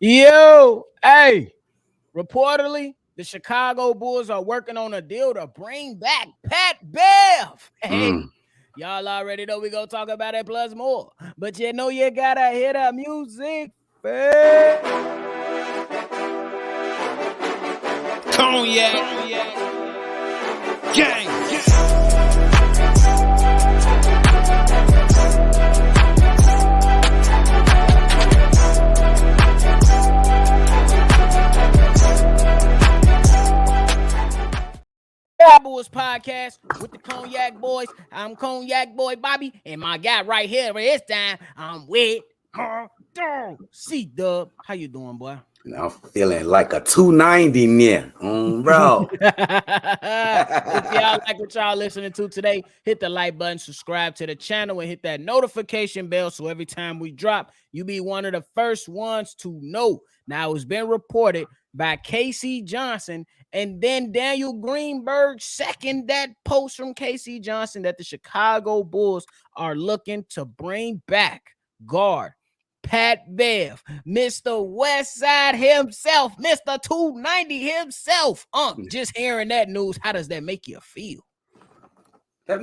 Yo, hey, reportedly, the Chicago Bulls are working on a deal to bring back Pat Bev. Hey, y'all already know we gonna talk about it plus more. But you know you gotta hear the music first. Cognac, gang. Bulls podcast with the Cognac Boys. I'm Cognac Boy Bobby, and my guy right here this time, I'm with CDubb. How you doing, boy? I'm feeling like a 290 near, bro. If y'all like what y'all listening to today, hit the like button, subscribe to the channel, and hit that notification bell so every time we drop, you be one of the first ones to know. Now, it's been reported by Casey Johnson and then Daniel Greenberg second that post from Casey Johnson that the Chicago Bulls are looking to bring back guard Pat Bev, Mr. Westside himself, Mr. 290 himself. Just hearing that news, how does that make you feel? That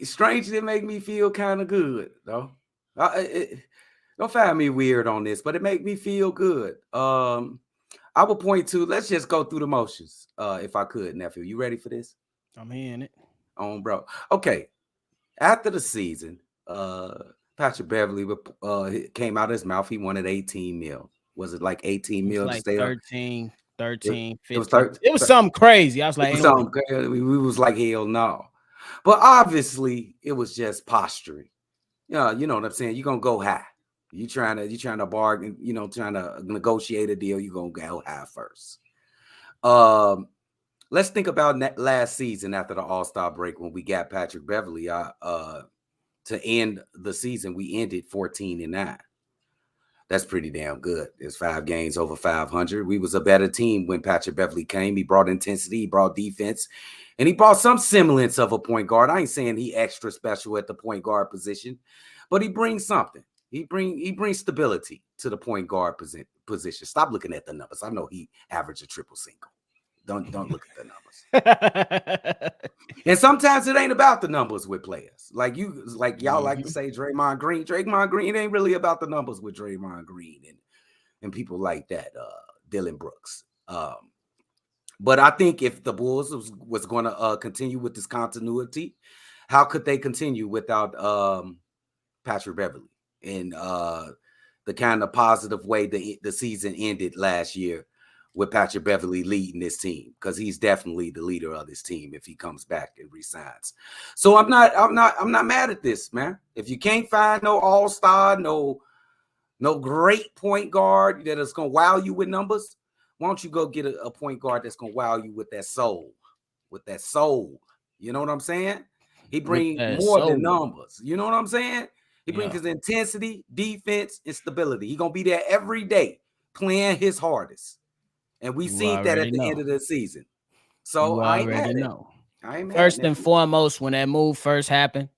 strangely make me feel kind of good, though. Don't find me weird on this, but it make me feel good. I will point to, let's just go through the motions, if I could, nephew. You ready for this? I'm hearing it. Bro. Okay. After the season, Patrick Beverly came out of his mouth. He wanted 18 mil. Was it like 18 mil like to stay 13, 15. It was something crazy. I was like, we was like, hell no. But obviously, it was just posturing. Yeah, you know what I'm saying? You're gonna go high. You trying to bargain, trying to negotiate a deal, you're gonna go high first. Let's think about last season after the All-Star break when we got Patrick Beverly. To end the season, we ended 14-9. That's pretty damn good. There's 5 games over 500. We was a better team when Patrick Beverly came. He brought intensity, he brought defense, and he brought some semblance of a point guard. I ain't saying he extra special at the point guard position, but he brings something. He brings stability to the point guard position. Stop looking at the numbers. I know he averaged a triple single. Don't look at the numbers. And sometimes it ain't about the numbers with players. Like y'all like to say Draymond Green. Draymond Green ain't really about the numbers with Draymond Green and people like that. Dylan Brooks. But I think if the Bulls was going to continue with this continuity, how could they continue without Patrick Beverly in the kind of positive way the season ended last year with Patrick Beverly leading this team, because he's definitely the leader of this team if he comes back and resigns. So I'm not mad at this, man. If you can't find no all-star, no great point guard that is gonna wow you with numbers, why don't you go get a point guard that's gonna wow you with that soul? With that soul. You know what I'm saying? He brings more than numbers. You know what I'm saying? He brings his intensity, defense, and stability. He's gonna be there every day playing his hardest. And we seen that at the end of the season. So I ain't mad at it. First and foremost, when that move first happened,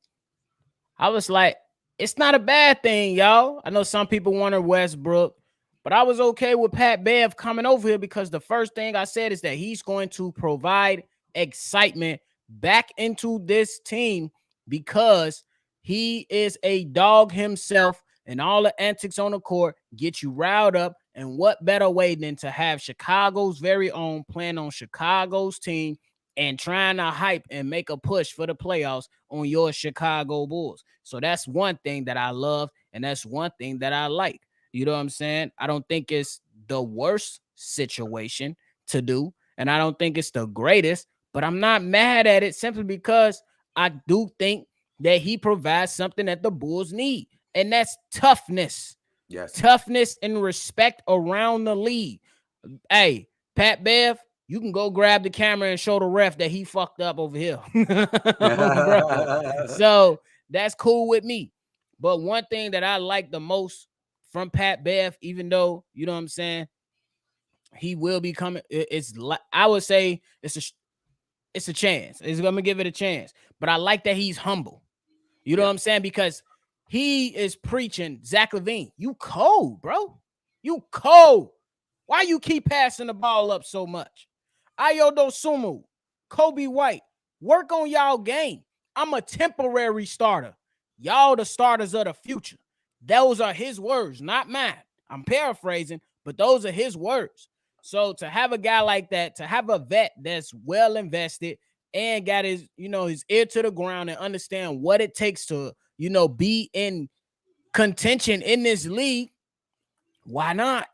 I was like, it's not a bad thing, y'all. I know some people wanted Westbrook, but I was okay with Pat Bev coming over here because the first thing I said is that he's going to provide excitement back into this team because he is a dog himself, and all the antics on the court get you riled up. And what better way than to have Chicago's very own playing on Chicago's team and trying to hype and make a push for the playoffs on your Chicago Bulls. So that's one thing that I love, and that's one thing that I like. You know what I'm saying? I don't think it's the worst situation to do, and I don't think it's the greatest, but I'm not mad at it simply because I do think that he provides something that the Bulls need, and that's toughness. Yes. Toughness and respect around the league. Hey, Pat Bev, you can go grab the camera and show the ref that he fucked up over here. So that's cool with me. But one thing that I like the most from Pat Bev, even though, you know what I'm saying, he will be coming, I would say it's a chance. It's going to give it a chance. But I like that he's humble. You know what I'm saying? Because he is preaching Zach LaVine. You cold, bro. You cold. Why you keep passing the ball up so much? Ayodo Sumu, Kobe White, work on y'all game. I'm a temporary starter. Y'all the starters of the future. Those are his words, not mine. I'm paraphrasing, but those are his words. So to have a guy like that, to have a vet that's well invested and got his, his ear to the ground and understand what it takes to, be in contention in this league, why not?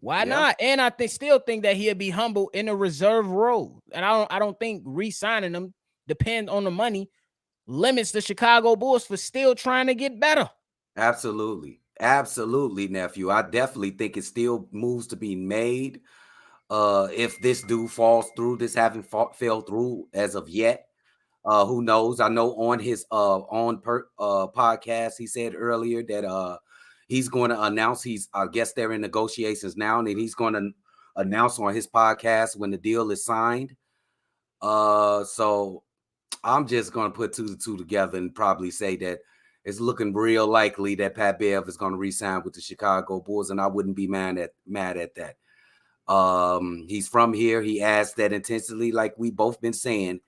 Why Yeah, not? And I still think that he'll be humble in a reserve role. And I don't think re-signing him, depend on the money, limits the Chicago Bulls for still trying to get better. absolutely. Absolutely, nephew. I definitely think it still moves to be made. If this dude falls through, this haven't fell through as of yet. Who knows? I know on his podcast, he said earlier that he's going to announce I guess they're in negotiations now, and he's going to announce on his podcast when the deal is signed. So I'm just going to put 2 to 2 together and probably say that it's looking real likely that Pat Bev is going to re-sign with the Chicago Bulls, and I wouldn't be mad at that. He's from here. He asked that intensely, like we both been saying.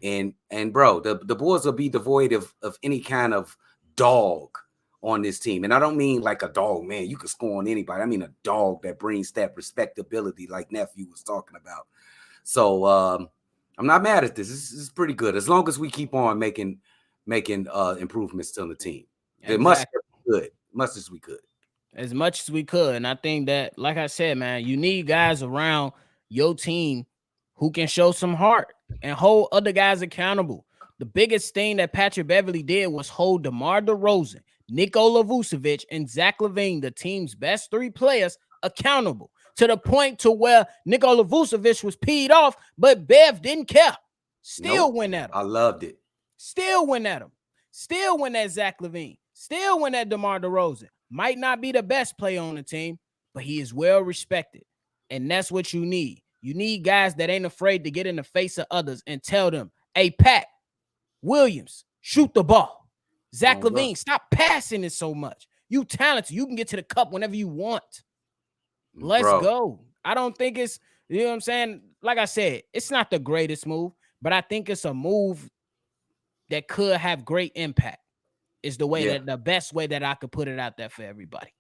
And bro, the Bulls will be devoid of any kind of dog on this team. And I don't mean like a dog, man. You can score on anybody. I mean a dog that brings that respectability, like nephew was talking about. So I'm not mad at this. This is pretty good. As long as we keep on making improvements to the team. It must be good. Much as we could. As much as we could. And I think that, like I said, man, you need guys around your team who can show some heart and hold other guys accountable. The biggest thing that Patrick Beverley did was hold DeMar DeRozan, Nikola Vucevic, and Zach LaVine, the team's best 3 players, accountable to the point to where Nikola Vucevic was peed off, but Bev didn't care. Still went at him. I loved it. Still went at him. Still went at Zach LaVine. Still went at DeMar DeRozan. Might not be the best player on the team, but he is well respected. And that's what you need. You need guys that ain't afraid to get in the face of others and tell them, hey, Pat Williams, shoot the ball. Zach LaVine, stop passing it so much. You talented. You can get to the cup whenever you want. Let's go. I don't think it's, you know what I'm saying? Like I said, it's not the greatest move, but I think it's a move that could have great impact. Is the way that the best way that I could put it out there for everybody.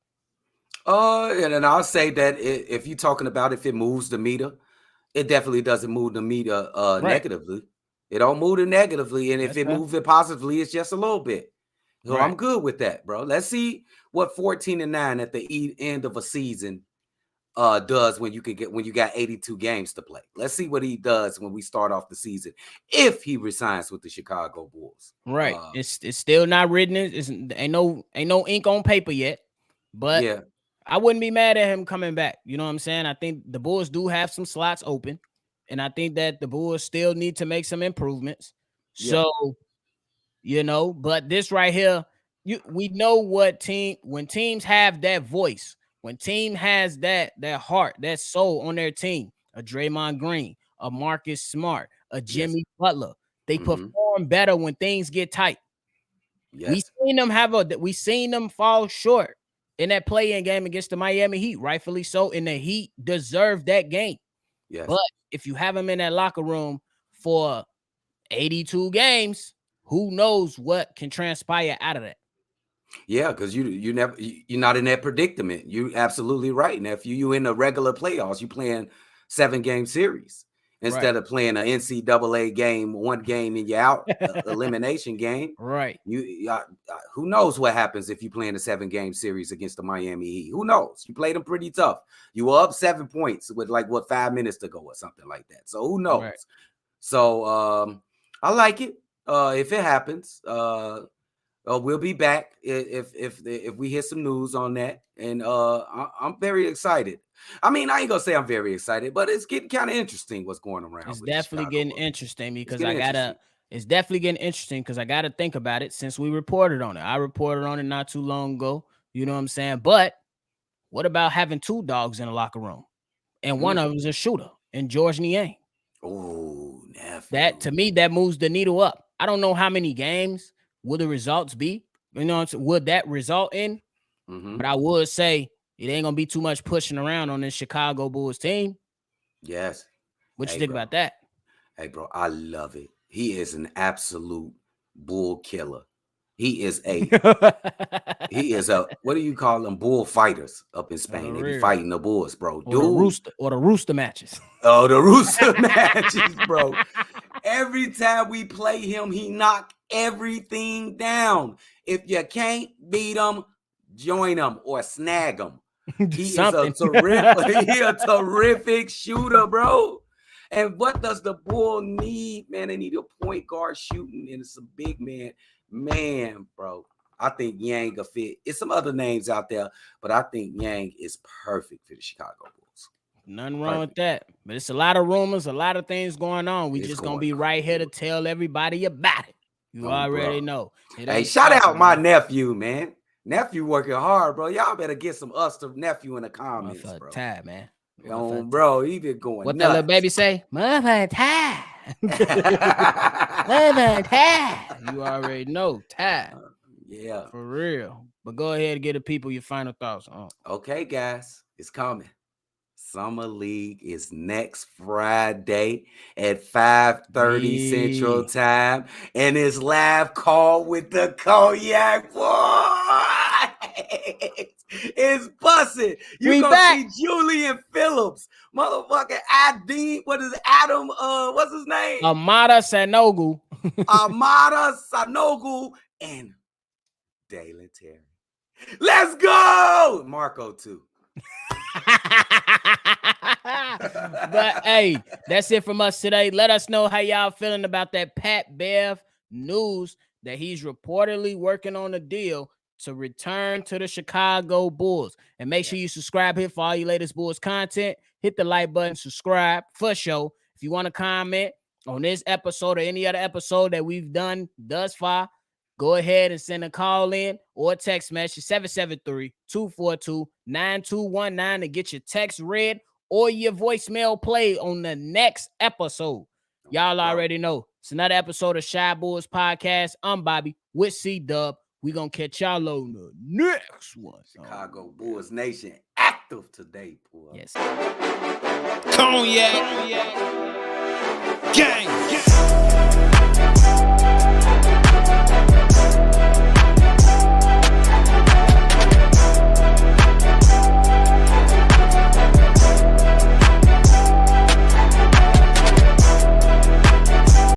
And I'll say that if you're talking about if it moves the meter, it definitely doesn't move the meter negatively. It don't move it negatively, and if it moves it positively, it's just a little bit. So I'm good with that, bro. Let's see what 14-9 at the end of a season does when you got 82 games to play. Let's see what he does when we start off the season if he resigns with the Chicago Bulls. Right. It's still not written. Ain't no ink on paper yet. But yeah, I wouldn't be mad at him coming back. You know what I'm saying? I think the Bulls do have some slots open, and I think that the Bulls still need to make some improvements. Yeah. So, but this right here, we know when teams have that voice, when team has that heart, that soul on their team, a Draymond Green, a Marcus Smart, a Jimmy Butler, they perform better when things get tight. Yes. We seen them fall short in that play-in game against the Miami Heat, rightfully so, and the Heat deserved that game. Yes. But if you have them in that locker room for 82 games, who knows what can transpire out of that? Yeah, because you're not in that predicament. You're absolutely right. Now, if you in the regular playoffs, you playing 7-game series instead of playing an NCAA game, 1 game and you're out elimination game. Right. Who knows what happens if you play in a 7-game series against the Miami Heat? Who knows? You played them pretty tough. You were up 7 points with 5 minutes to go or something like that. So who knows? Right. So I like it. If it happens, we'll be back if we hear some news on that, and I'm very excited. I mean, I ain't gonna say I'm very excited, but it's getting kind of interesting what's going around. It's definitely getting interesting because It's definitely getting interesting because I gotta think about it since we reported on it. I reported on it not too long ago. You know what I'm saying? But what about having 2 dogs in the locker room, and one of them is a shooter, and George Niang? Oh, that to me that moves the needle up. I don't know how many games will the results be. Would that result in? But I would say it ain't gonna be too much pushing around on this Chicago Bulls team. Yes. What you think about that? Hey, bro, I love it. He is an absolute bull killer. He is a what do you call them? Bull fighters up in Spain. They be fighting the bulls, bro. Or the rooster matches. Oh, the rooster matches, bro. Every time we play him, he knock everything down. If you can't beat him, join him or snag him. He is a terrific shooter, bro. And what does the Bull need, man? They need a point guard shooting, and it's a big man, bro. I think Yang will fit. It's some other names out there, but I think Yang is perfect for the Chicago Bulls. Nothing wrong with that. But it's a lot of rumors, a lot of things going on. We just gonna be right here to tell everybody about it. You already know. Hey, shout out my nephew, man. Nephew working hard, bro. Y'all better get some nephew in the comments, bro. Time, man. Bro, he been going what nuts. That little baby say? Mother time. Mother time. You already know. Time. Yeah. For real. But go ahead and get the people your final thoughts on. Okay, guys. It's coming. Summer League is next Friday at 5:30 Central Time. And it's live call with the Cognac Boys. It's busting. You gonna see Julian Phillips, motherfucking ID. What is it? Adam? What's his name? Amada Sanogo. Amada Sanogo and Dalen Terry. Let's go, Marco too. But hey, that's it from us today. Let us know how y'all feeling about that Pat Bev news that he's reportedly working on a deal to return to the Chicago Bulls. And make sure you subscribe here for all your latest Bulls content. Hit the like button, subscribe for sure. If you want to comment on this episode or any other episode that we've done thus far, go ahead and send a call in or a text message 773-242-9219 to get your text read or your voicemail played on the next episode. Y'all already know. It's another episode of Shy Bulls Podcast. I'm Bobby with CDubb. We gonna catch y'all on the next one. Chicago Bulls Nation active today, boy. Yes. Cognac. Gang.